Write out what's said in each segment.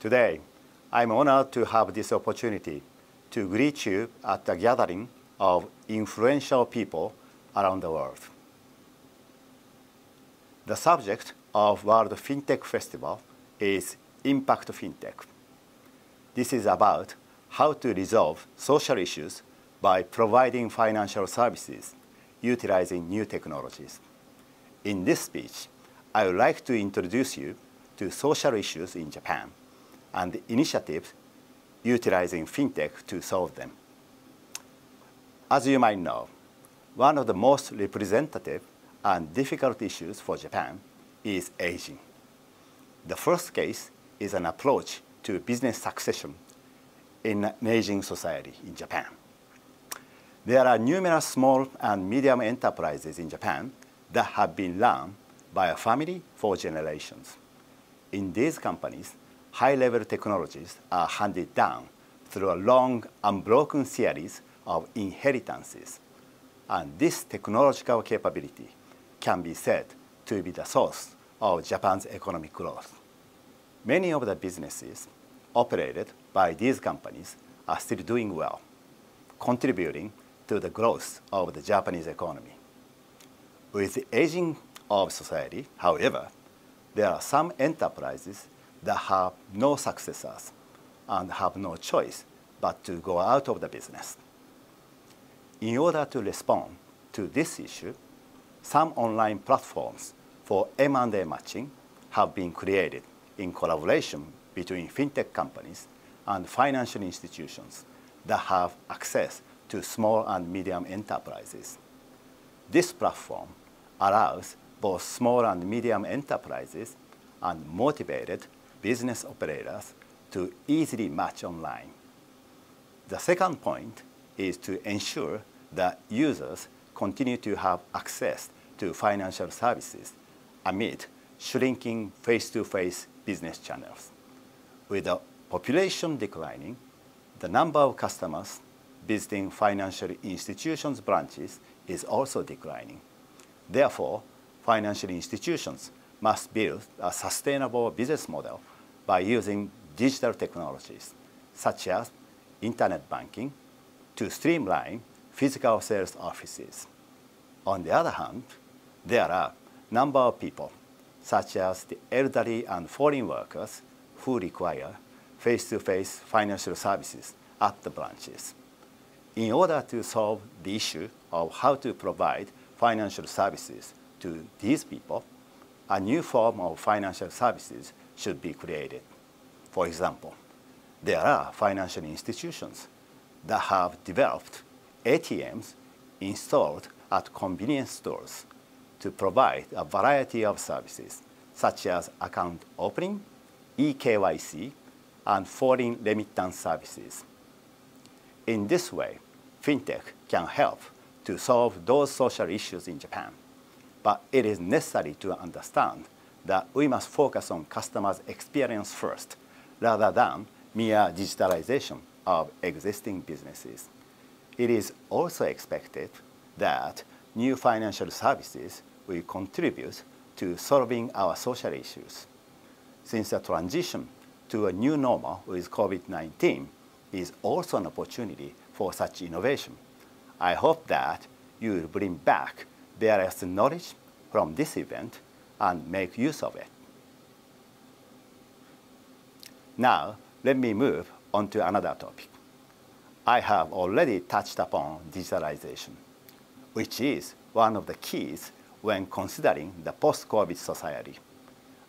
Today, I'm honored to have this opportunity to greet you at the gathering of influential people around the world. The subject of World FinTech Festival is Impact FinTech. This is about how to resolve social issues by providing financial services utilizing new technologies. In this speech, I would like to introduce you to social issues in Japan and initiatives utilizing FinTech to solve them. As you might know, one of the most representative and difficult issues for Japan is aging. The first case is an approach to business succession in an aging society in Japan. There are numerous small and medium enterprises in Japan that have been run by a family for generations. In these companies, high-level technologies are handed down through a long, unbroken series of inheritances. And this technological capability can be said to be the source of Japan's economic growth. Many of the businesses operated by these companies are still doing well, contributing to the growth of the Japanese economy. With the aging of society, however, there are some enterprises that have no successors and have no choice but to go out of the business. In order to respond to this issue, some online platforms for M&A matching have been created in collaboration between FinTech companies and financial institutions that have access to small and medium enterprises. This platform allows both small and medium enterprises and motivated business operators to easily match online. The second point is to ensure that users continue to have access to financial services amid shrinking face-to-face business channels. With the population declining, the number of customers visiting financial institutions' branches is also declining. Therefore, financial institutions must build a sustainable business model by using digital technologies, such as internet banking, to streamline physical sales offices. On the other hand, there are a number of people, such as the elderly and foreign workers, who require face-to-face financial services at the branches. In order to solve the issue of how to provide financial services to these people, a new form of financial services should be created. For example, there are financial institutions that have developed ATMs installed at convenience stores to provide a variety of services, such as account opening, eKYC, and foreign remittance services. In this way, FinTech can help to solve those social issues in Japan. But it is necessary to understand that we must focus on customers' experience first, rather than mere digitalization of existing businesses. It is also expected that new financial services will contribute to solving our social issues. Since the transition to a new normal with COVID-19 is also an opportunity for such innovation, I hope that you will bring back various knowledge from this event and make use of it. Now, let me move on to another topic. I have already touched upon digitalization, which is one of the keys when considering the post-COVID society.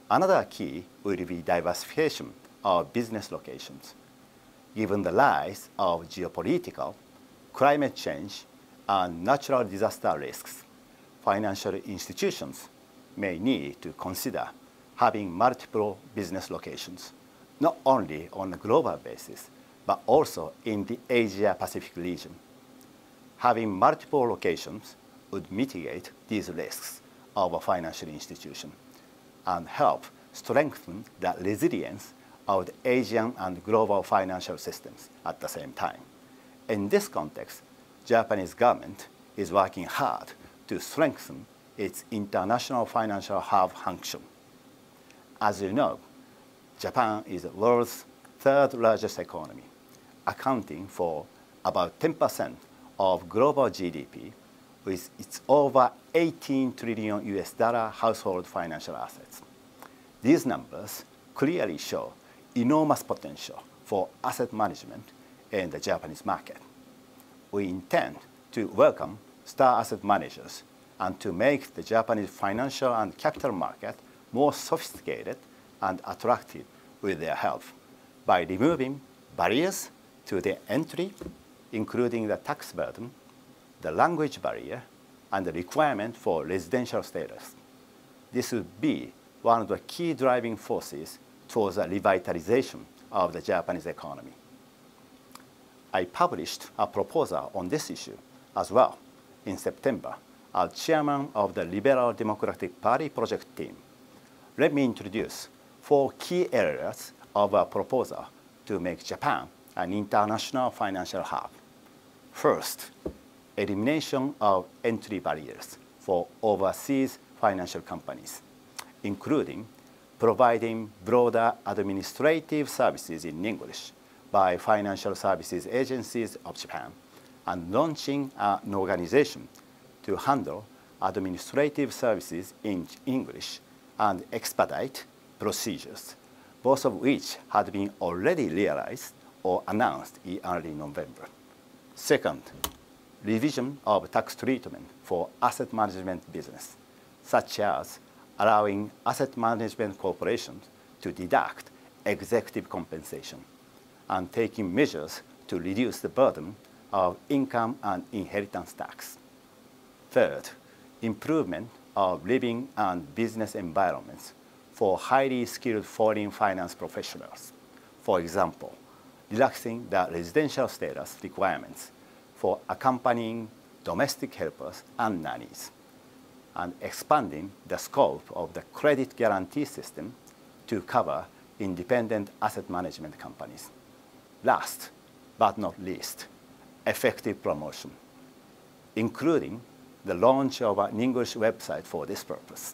Another key will be diversification of business locations. Given the rise of geopolitical, climate change, and natural disaster risks, financial institutions may need to consider having multiple business locations, not only on a global basis, but also in the Asia-Pacific region. Having multiple locations would mitigate these risks of a financial institution and help strengthen the resilience of the Asian and global financial systems at the same time. In this context, Japanese government is working hard to strengthen its international financial hub function. As you know, Japan is the world's third largest economy, accounting for about 10% of global GDP, with its over 18 trillion US dollar household financial assets. These numbers clearly show enormous potential for asset management in the Japanese market. We intend to welcome star asset managers and to make the Japanese financial and capital market more sophisticated and attractive with their help by removing barriers to the entry, including the tax burden, the language barrier, and the requirement for residential status. This would be one of the key driving forces towards the revitalization of the Japanese economy. I published a proposal on this issue as well in September as chairman of the Liberal Democratic Party project team. Let me introduce 4 key areas of our proposal to make Japan an international financial hub. First, elimination of entry barriers for overseas financial companies, including providing broader administrative services in English by financial services agencies of Japan, and launching an organization to handle administrative services in English and expedite procedures, both of which had been already realized or announced in early November. Second, revision of tax treatment for asset management business, such as allowing asset management corporations to deduct executive compensation and taking measures to reduce the burden of income and inheritance tax. Third, improvement of living and business environments for highly skilled foreign finance professionals. For example, relaxing the residential status requirements for accompanying domestic helpers and nannies, and expanding the scope of the credit guarantee system to cover independent asset management companies. Last but not least, effective promotion, including the launch of an English website for this purpose.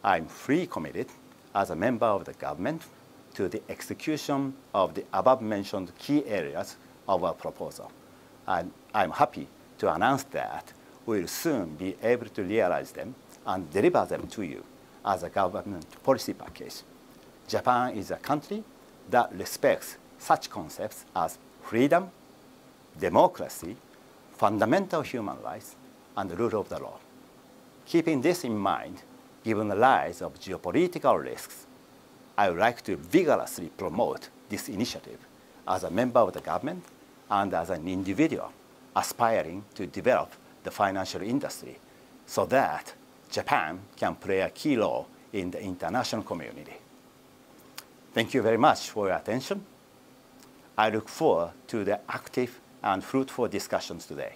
I'm fully committed as a member of the government to the execution of the above-mentioned key areas of our proposal. And I'm happy to announce that we'll soon be able to realize them and deliver them to you as a government policy package. Japan is a country that respects such concepts as freedom, democracy, fundamental human rights, and the rule of the law. Keeping this in mind, given the rise of geopolitical risks, I would like to vigorously promote this initiative as a member of the government and as an individual aspiring to develop the financial industry so that Japan can play a key role in the international community. Thank you very much for your attention. I look forward to the active and fruitful discussions today.